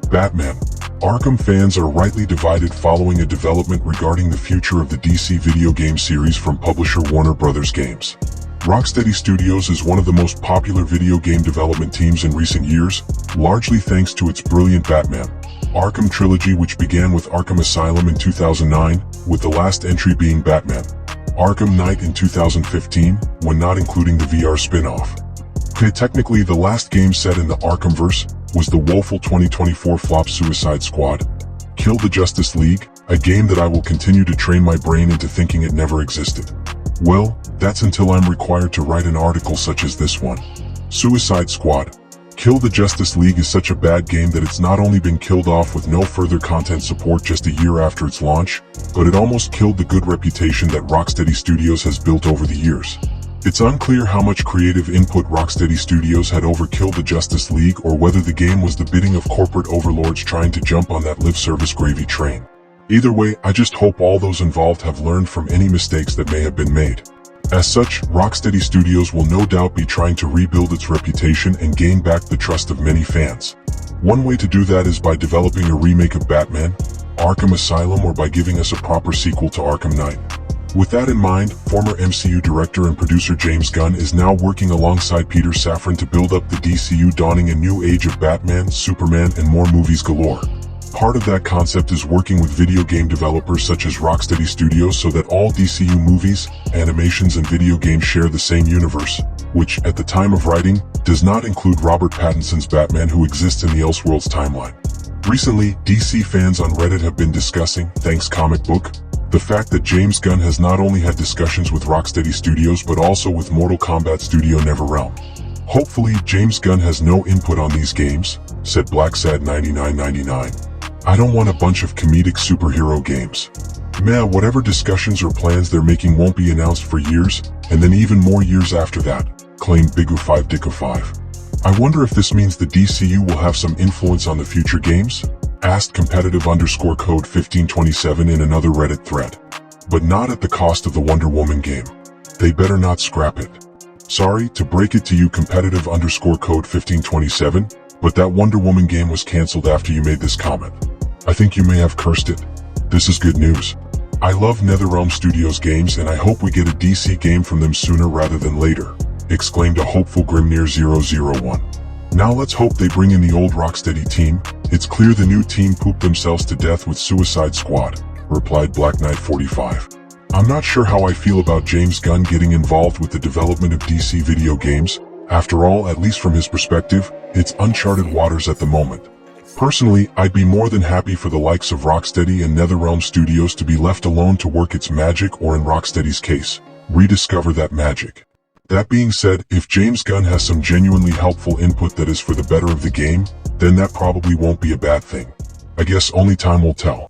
Batman. Arkham fans are rightly divided following a development regarding the future of the DC video game series from publisher Warner Bros. Games. Rocksteady Studios is one of the most popular video game development teams in recent years, largely thanks to its brilliant Batman Arkham trilogy, which began with Arkham Asylum in 2009, with the last entry being Batman Arkham Knight in 2015, when not including the VR spin-off. Technically, the last game set in the Arkhamverse was the woeful 2024 flop Suicide Squad. Kill the Justice League, a game that I will continue to train my brain into thinking it never existed. Well, that's until I'm required to write an article such as this one. Suicide Squad. Kill the Justice League is such a bad game that it's not only been killed off with no further content support just a year after its launch, but it almost killed the good reputation that Rocksteady Studios has built over the years. It's unclear how much creative input Rocksteady Studios had over Kill the Justice League, or whether the game was the bidding of corporate overlords trying to jump on that live service gravy train. Either way, I just hope all those involved have learned from any mistakes that may have been made. As such, Rocksteady Studios will no doubt be trying to rebuild its reputation and gain back the trust of many fans. One way to do that is by developing a remake of Batman Arkham Asylum, or by giving us a proper sequel to Arkham Knight. With that in mind, former MCU director and producer James Gunn is now working alongside Peter Safran to build up the DCU, donning a new age of Batman, Superman, and more movies galore. Part of that concept is working with video game developers such as Rocksteady Studios so that all DCU movies, animations, and video games share the same universe, which, at the time of writing, does not include Robert Pattinson's Batman, who exists in the Elseworlds timeline. Recently, DC fans on Reddit have been discussing, thanks comic book, the fact that James Gunn has not only had discussions with Rocksteady Studios but also with Mortal Kombat studio NetherRealm. Hopefully, James Gunn has no input on these games, said BlackSad9999. I don't want a bunch of comedic superhero games. Meh, whatever discussions or plans they're making won't be announced for years, and then even more years after that, claimed Bigu5Dicko5. I wonder if this means the DCU will have some influence on the future games? Asked competitive_code 1527 in another Reddit thread. But not at the cost of the Wonder Woman game. They better not scrap it. Sorry to break it to you, competitive_code 1527, but that Wonder Woman game was cancelled after you made this comment. I think you may have cursed it. This is good news. I love NetherRealm Studios games, and I hope we get a DC game from them sooner rather than later, exclaimed a hopeful Grimnir001. Now let's hope they bring in the old Rocksteady team. It's clear the new team pooped themselves to death with Suicide Squad, replied Black Knight 45. I'm not sure how I feel about James Gunn getting involved with the development of DC video games. After all, at least from his perspective, it's uncharted waters at the moment. Personally, I'd be more than happy for the likes of Rocksteady and NetherRealm Studios to be left alone to work its magic, or in Rocksteady's case, rediscover that magic. That being said, if James Gunn has some genuinely helpful input that is for the better of the game, then that probably won't be a bad thing. I guess only time will tell.